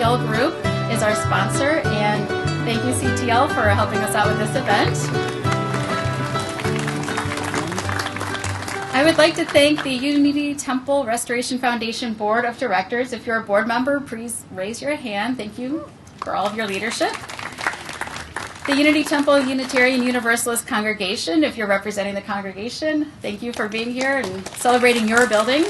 CTL Group is our sponsor, and thank you CTL for helping us out with this event. I would like to thank the Unity Temple Restoration Foundation Board of Directors. If you're a board member, please raise your hand. Thank you for all of your leadership. The Unity Temple Unitarian Universalist Congregation, if you're representing the congregation, thank you for being here and celebrating your building.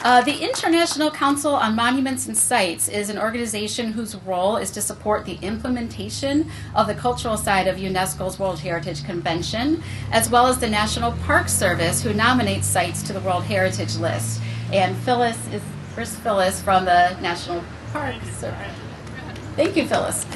The International Council on Monuments and Sites is an organization whose role is to support the implementation of the cultural side of UNESCO's World Heritage Convention, as well as the National Park Service, who nominates sites to the World Heritage List. And where's Phyllis from the National Park Service? Thank you, Phyllis.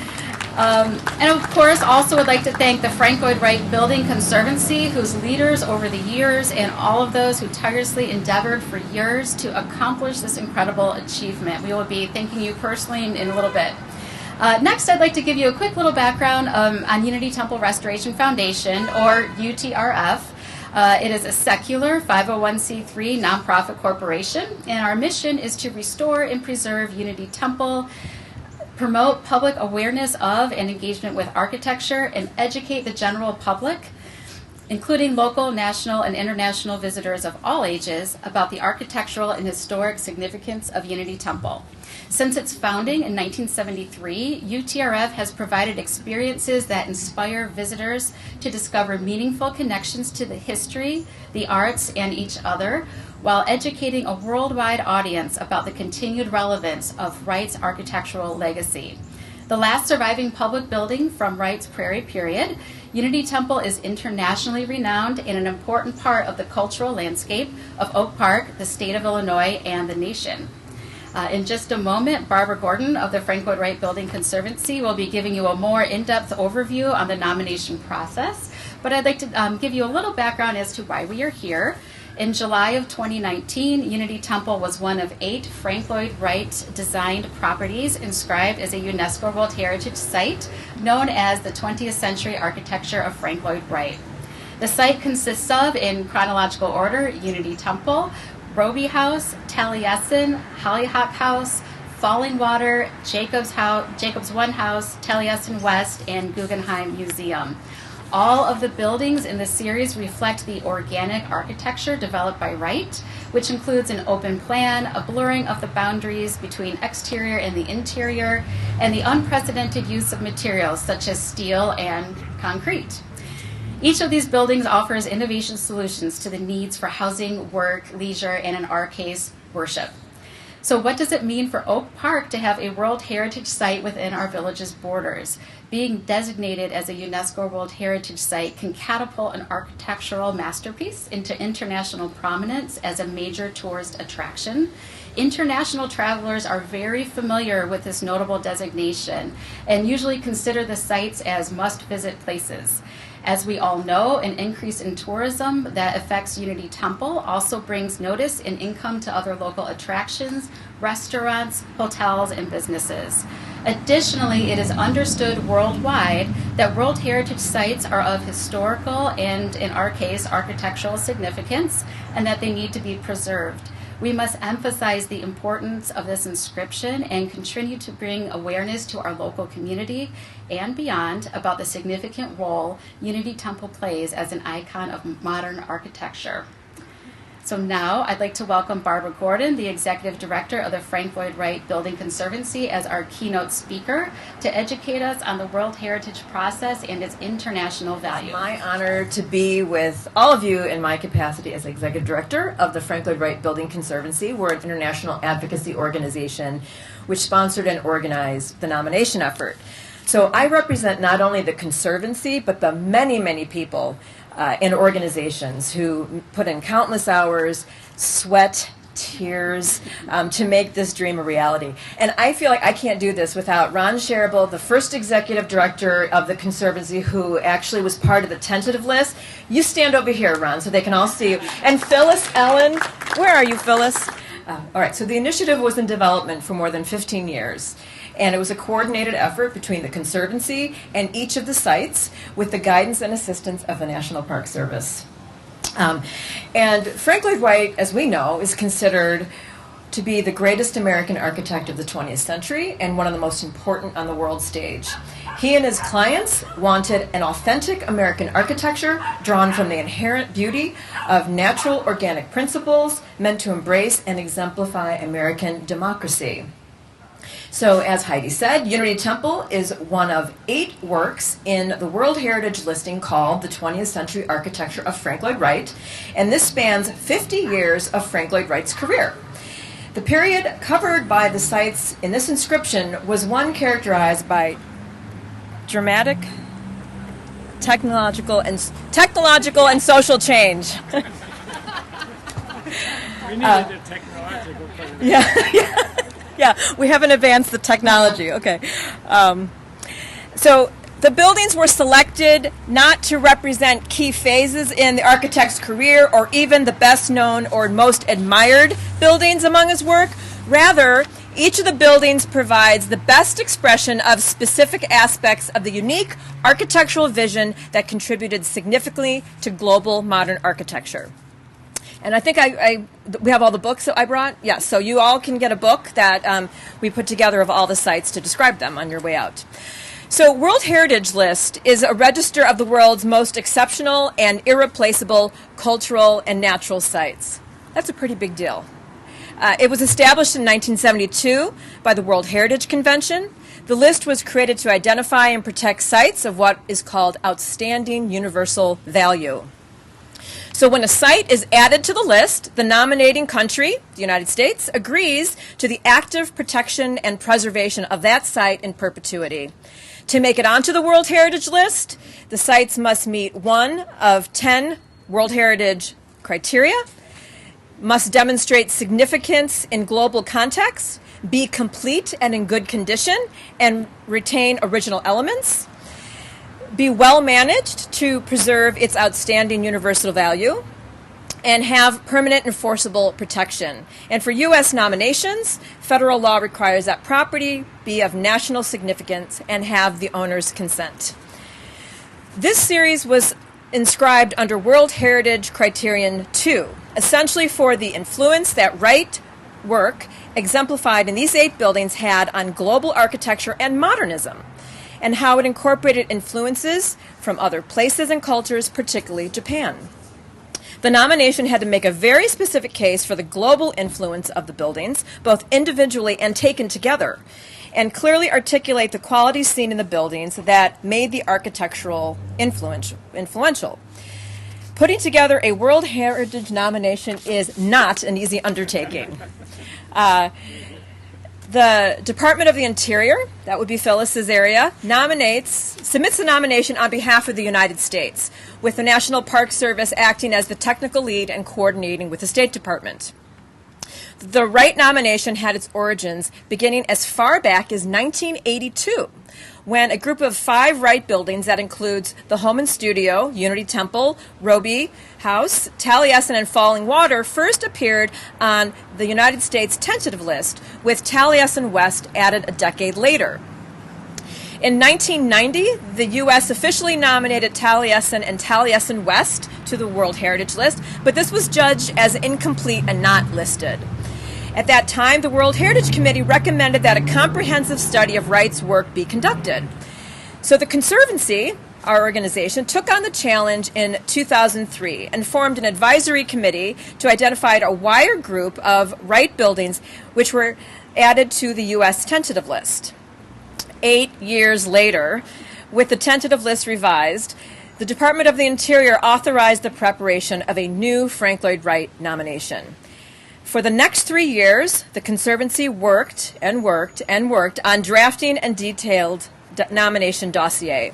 And of course, also would like to thank the Frank Lloyd Wright Building Conservancy, whose leaders over the years and all of those who tirelessly endeavored for years to accomplish this incredible achievement. We will be thanking you personally in a little bit. Next, I'd like to give you a quick little background on Unity Temple Restoration Foundation, or UTRF. It is a secular 501c3 nonprofit corporation, and our mission is to restore and preserve Unity Temple, promote public awareness of and engagement with architecture, and educate the general public, including local, national, and international visitors of all ages, about the architectural and historic significance of Unity Temple. Since its founding in 1973, UTRF has provided experiences that inspire visitors to discover meaningful connections to the history, the arts, and each other, while educating a worldwide audience about the continued relevance of Wright's architectural legacy. The last surviving public building from Wright's Prairie period, Unity Temple is internationally renowned and an important part of the cultural landscape of Oak Park, the state of Illinois, and the nation. In just a moment, Barbara Gordon of the Frank Lloyd Wright Building Conservancy will be giving you a more in-depth overview on the nomination process, but I'd like to give you a little background as to why we are here. In July of 2019, Unity Temple was one of 8 Frank Lloyd Wright designed properties inscribed as a UNESCO World Heritage Site, known as the 20th Century Architecture of Frank Lloyd Wright. The site consists of, in chronological order, Unity Temple, Roby House, Taliesin, Hollyhock House, Falling Water, Jacobs One House, Taliesin West, and Guggenheim Museum. All of the buildings in the series reflect the organic architecture developed by Wright, which includes an open plan, a blurring of the boundaries between exterior and the interior, and the unprecedented use of materials such as steel and concrete. Each of these buildings offers innovation solutions to the needs for housing, work, leisure, and in our case, worship. So what does it mean for Oak Park to have a World Heritage Site within our village's borders? Being designated as a UNESCO World Heritage Site can catapult an architectural masterpiece into international prominence as a major tourist attraction. International travelers are very familiar with this notable designation and usually consider the sites as must-visit places. As we all know, an increase in tourism that affects Unity Temple also brings notice and income to other local attractions, restaurants, hotels, and businesses. Additionally, it is understood worldwide that World Heritage Sites are of historical and, in our case, architectural significance, and that they need to be preserved. We must emphasize the importance of this inscription and continue to bring awareness to our local community and beyond about the significant role Unity Temple plays as an icon of modern architecture. So now I'd like to welcome Barbara Gordon, the Executive Director of the Frank Lloyd Wright Building Conservancy, as our keynote speaker to educate us on the World Heritage process and its international value. It's my honor to be with all of you in my capacity as Executive Director of the Frank Lloyd Wright Building Conservancy. We're an international advocacy organization which sponsored and organized the nomination effort. So I represent not only the Conservancy, but the many, many people and organizations who put in countless hours, sweat, tears to make this dream a reality. And I feel like I can't do this without Ron Sharable, the first executive director of the Conservancy, who actually was part of the tentative list. You stand over here, Ron, so they can all see you. And Phyllis Ellen, where are you, Phyllis? All right, so the initiative was in development for more than 15 years. And it was a coordinated effort between the Conservancy and each of the sites with the guidance and assistance of the National Park Service. And Frank Lloyd Wright, as we know, is considered to be the greatest American architect of the 20th century and one of the most important on the world stage. He and his clients wanted an authentic American architecture drawn from the inherent beauty of natural organic principles meant to embrace and exemplify American democracy. So, as Heidi said, Unity Temple is one of 8 works in the World Heritage listing called The 20th Century Architecture of Frank Lloyd Wright, and this spans 50 years of Frank Lloyd Wright's career. The period covered by the sites in this inscription was one characterized by dramatic, technological, and social change. We needed a technological part. Yeah, we haven't advanced the technology. Okay. So the buildings were selected not to represent key phases in the architect's career or even the best known or most admired buildings among his work. Rather, each of the buildings provides the best expression of specific aspects of the unique architectural vision that contributed significantly to global modern architecture. And I think we have all the books that I brought. Yeah, so you all can get a book that we put together of all the sites to describe them on your way out. So World Heritage List is a register of the world's most exceptional and irreplaceable cultural and natural sites. That's a pretty big deal. It was established in 1972 by the World Heritage Convention. The list was created to identify and protect sites of what is called outstanding universal value. So when a site is added to the list, the nominating country, the United States, agrees to the active protection and preservation of that site in perpetuity. To make it onto the World Heritage List, the sites must meet one of 10 World Heritage criteria, must demonstrate significance in global context, be complete and in good condition, and retain original elements, be well managed to preserve its outstanding universal value, and have permanent enforceable protection. And for U.S. nominations, federal law requires that property be of national significance and have the owner's consent. This series was inscribed under World Heritage Criterion 2, essentially for the influence that Wright work exemplified in these 8 buildings had on global architecture and modernism, and how it incorporated influences from other places and cultures, particularly Japan. The nomination had to make a very specific case for the global influence of the buildings, both individually and taken together, and clearly articulate the qualities seen in the buildings that made the architectural influential. Putting together a World Heritage nomination is not an easy undertaking. The Department of the Interior, that would be Phyllis's area, submits the nomination on behalf of the United States, with the National Park Service acting as the technical lead and coordinating with the State Department. The Wright nomination had its origins beginning as far back as 1982, when a group of 5 Wright buildings that includes the Home and Studio, Unity Temple, Roby House, Taliesin, and Falling Water first appeared on the United States tentative list, with Taliesin West added a decade later. In 1990, the U.S. officially nominated Taliesin and Taliesin West to the World Heritage List, but this was judged as incomplete and not listed. At that time, the World Heritage Committee recommended that a comprehensive study of Wright's work be conducted. So the Conservancy, our organization, took on the challenge in 2003 and formed an advisory committee to identify a wider group of Wright buildings which were added to the U.S. tentative list. 8 years later, with the tentative list revised, the Department of the Interior authorized the preparation of a new Frank Lloyd Wright nomination. For the next 3 years, the Conservancy worked on drafting and detailed nomination dossier.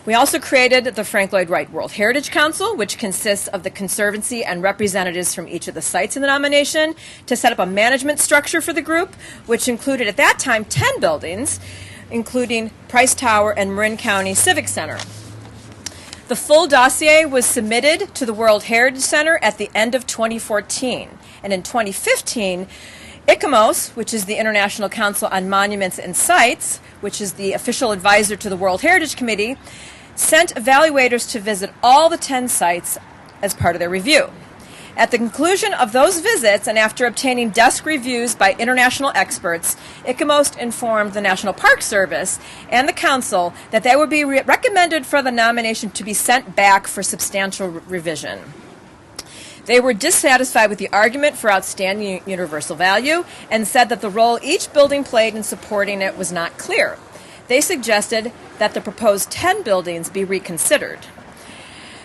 We also created the Frank Lloyd Wright World Heritage Council, which consists of the Conservancy and representatives from each of the sites in the nomination, to set up a management structure for the group, which included at that time 10 buildings, including Price Tower and Marin County Civic Center. The full dossier was submitted to the World Heritage Center at the end of 2014. And in 2015, ICOMOS, which is the International Council on Monuments and Sites, which is the official advisor to the World Heritage Committee, sent evaluators to visit all the 10 sites as part of their review. At the conclusion of those visits, and after obtaining desk reviews by international experts, ICMOS informed the National Park Service and the Council that they would be recommended for the nomination to be sent back for substantial revision. They were dissatisfied with the argument for outstanding universal value and said that the role each building played in supporting it was not clear. They suggested that the proposed 10 buildings be reconsidered.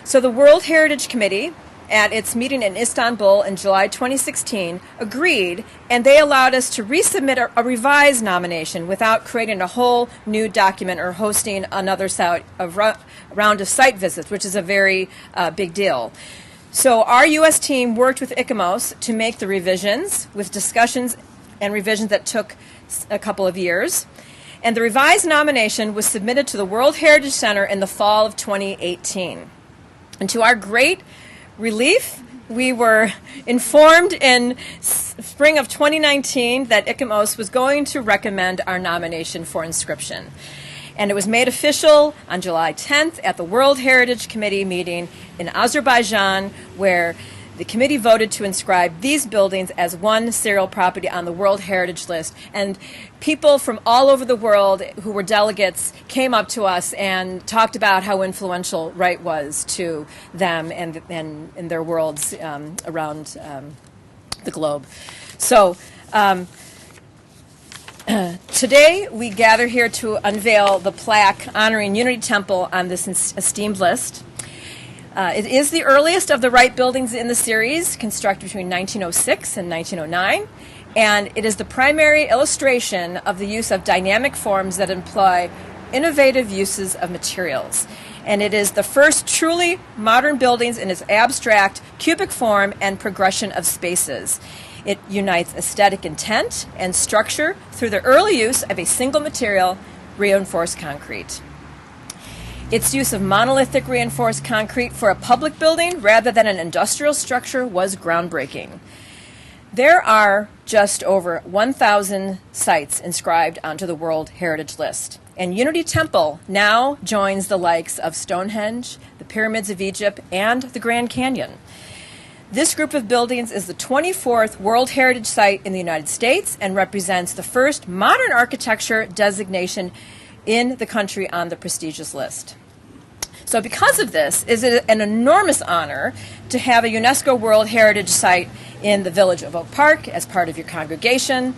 So the World Heritage Committee, at its meeting in Istanbul in July 2016, agreed, and they allowed us to resubmit a revised nomination without creating a whole new document or hosting another round of site visits, which is a very big deal. So our U.S. team worked with ICMOS to make the revisions, with discussions and revisions that took a couple of years. And the revised nomination was submitted to the World Heritage Center in the fall of 2018. And to our great relief, we were informed in spring of 2019 that ICMOS was going to recommend our nomination for inscription. And it was made official on July 10th at the World Heritage Committee meeting in Azerbaijan, where the committee voted to inscribe these buildings as one serial property on the World Heritage List. And people from all over the world who were delegates came up to us and talked about how influential Wright was to them and in their worlds around the globe. So today we gather here to unveil the plaque honoring Unity Temple on this esteemed list. It is the earliest of the Wright buildings in the series, constructed between 1906 and 1909, and it is the primary illustration of the use of dynamic forms that employ innovative uses of materials. And it is the first truly modern buildings in its abstract, cubic form and progression of spaces. It unites aesthetic intent and structure through the early use of a single material, reinforced concrete. Its use of monolithic reinforced concrete for a public building rather than an industrial structure was groundbreaking. There are just over 1,000 sites inscribed onto the World Heritage List, and Unity Temple now joins the likes of Stonehenge, the Pyramids of Egypt, and the Grand Canyon. This group of buildings is the 24th World Heritage Site in the United States and represents the first modern architecture designation in the country on the prestigious list. So because of this, it is an enormous honor to have a UNESCO World Heritage Site in the village of Oak Park as part of your congregation.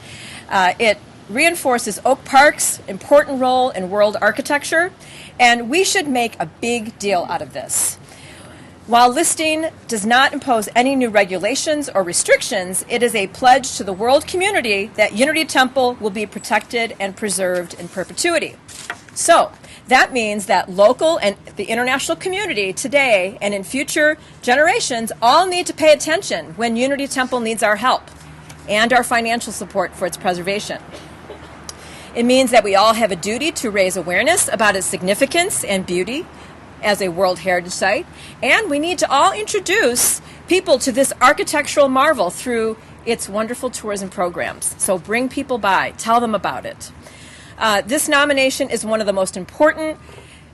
It reinforces Oak Park's important role in world architecture, and we should make a big deal out of this. While listing does not impose any new regulations or restrictions, it is a pledge to the world community that Unity Temple will be protected and preserved in perpetuity. So that means that local and the international community today and in future generations all need to pay attention when Unity Temple needs our help and our financial support for its preservation. It means that we all have a duty to raise awareness about its significance and beauty as a World Heritage Site, and we need to all introduce people to this architectural marvel through its wonderful tourism programs. So bring people by, tell them about it. This nomination is one of the most important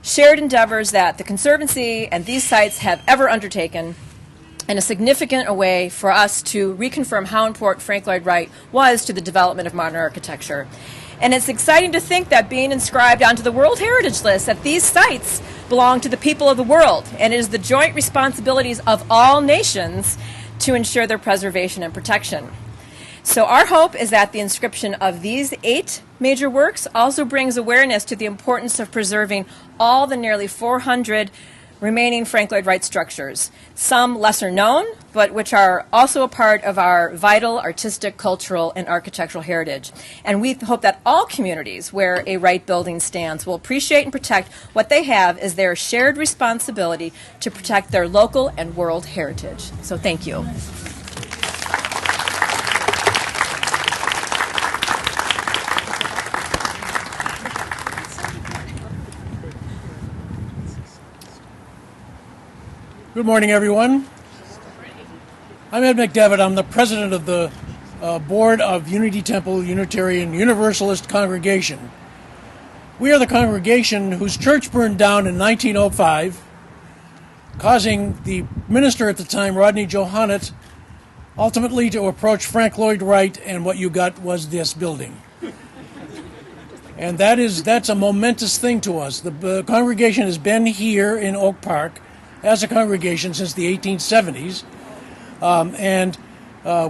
shared endeavors that the Conservancy and these sites have ever undertaken, and a significant way for us to reconfirm how important Frank Lloyd Wright was to the development of modern architecture. And it's exciting to think that being inscribed onto the World Heritage List, that these sites belong to the people of the world, and it is the joint responsibilities of all nations to ensure their preservation and protection. So our hope is that the inscription of these 8 major works also brings awareness to the importance of preserving all the nearly 400 remaining Frank Lloyd Wright structures, some lesser known, but which are also a part of our vital artistic, cultural, and architectural heritage. And we hope that all communities where a Wright building stands will appreciate and protect what they have as their shared responsibility to protect their local and world heritage. So thank you. Good morning, everyone. I'm Ed McDevitt. I'm the president of the board of Unity Temple Unitarian Universalist Congregation. We are the congregation whose church burned down in 1905. causing the minister at the time, Rodney Johannet, ultimately to approach Frank Lloyd Wright, and what you got was this building. And that's a momentous thing to us. The congregation has been here in Oak Park as a congregation since the 1870s, and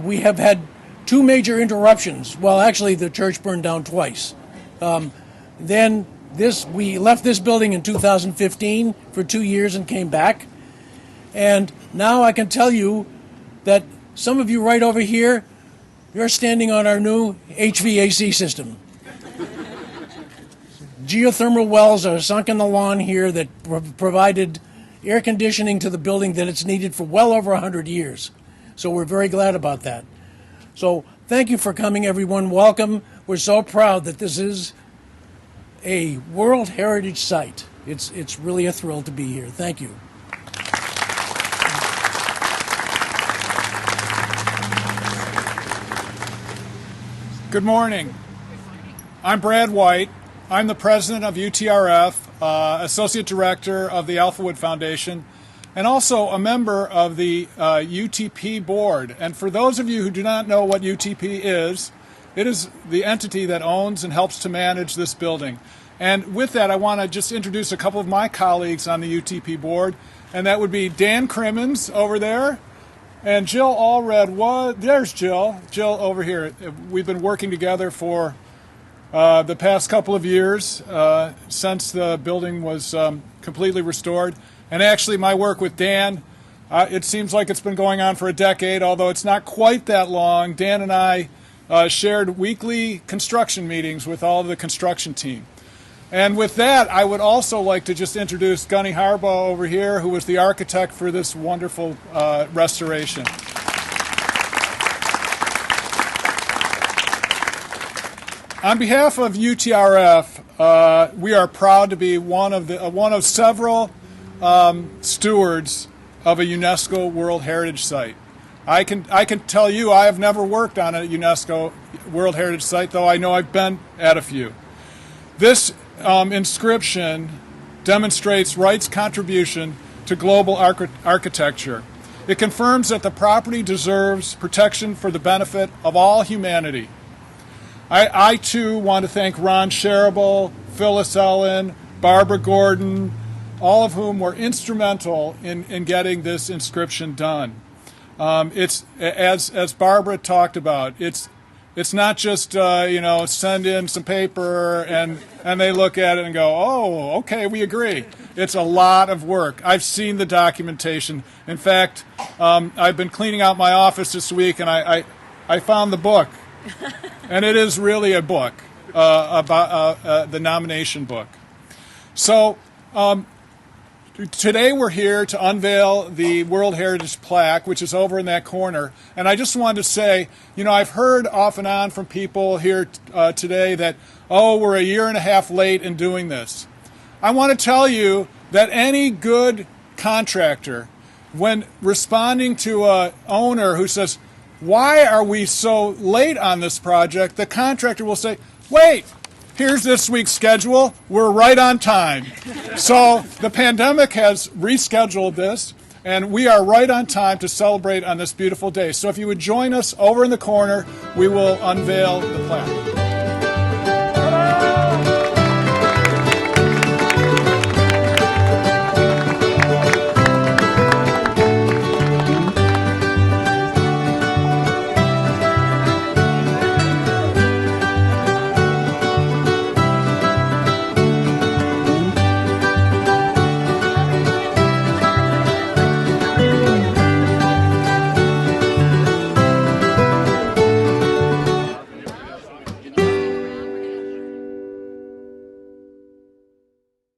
we have had two major interruptions. Well, actually, the church burned down twice. Then we left this building in 2015 for 2 years and came back. And now I can tell you that some of you right over here, you're standing on our new HVAC system. Geothermal wells are sunk in the lawn here that provided air conditioning to the building that it's needed for well over 100 years. So we're very glad about that. So thank you for coming, everyone. Welcome. We're so proud that this is a World Heritage Site. It's really a thrill to be here. Thank you. Good morning. I'm Brad White. I'm the president of UTRF, associate director of the Alphawood Foundation, and also a member of the UTP board. And for those of you who do not know what UTP is, it is the entity that owns and helps to manage this building. And with that, I want to just introduce a couple of my colleagues on the UTP board, and that would be Dan Crimmins over there, and Jill Allred. There's Jill. Jill over here. We've been working together for the past couple of years since the building was completely restored. And actually, my work with Dan, it seems like it's been going on for a decade, although it's not quite that long. Dan and I shared weekly construction meetings with all of the construction team. And with that, I would also like to just introduce Gunny Harbaugh over here, who was the architect for this wonderful restoration. On behalf of UTRF, we are proud to be one of several stewards of a UNESCO World Heritage Site. I can tell you I have never worked on a UNESCO World Heritage Site, though I know I've been at a few. This inscription demonstrates Wright's contribution to global architecture. It confirms that the property deserves protection for the benefit of all humanity. I too want to thank Ron Sharable, Phyllis Ellen, Barbara Gordon, all of whom were instrumental in getting this inscription done. It's as Barbara talked about. It's not just send in some paper and they look at it and go, oh, okay, we agree. It's a lot of work. I've seen the documentation. In fact, I've been cleaning out my office this week and I found the book. And it is really a book about the nomination book. So today we're here to unveil the World Heritage plaque, which is over in that corner. And I just wanted to say, I've heard off and on from people here today that, we're a year and a half late in doing this. I want to tell you that any good contractor, when responding to an owner who says, why are we so late on this project? The contractor will say, wait, here's this week's schedule. We're right on time. So the pandemic has rescheduled this, and we are right on time to celebrate on this beautiful day. So if you would join us over in the corner, we will unveil the plaque.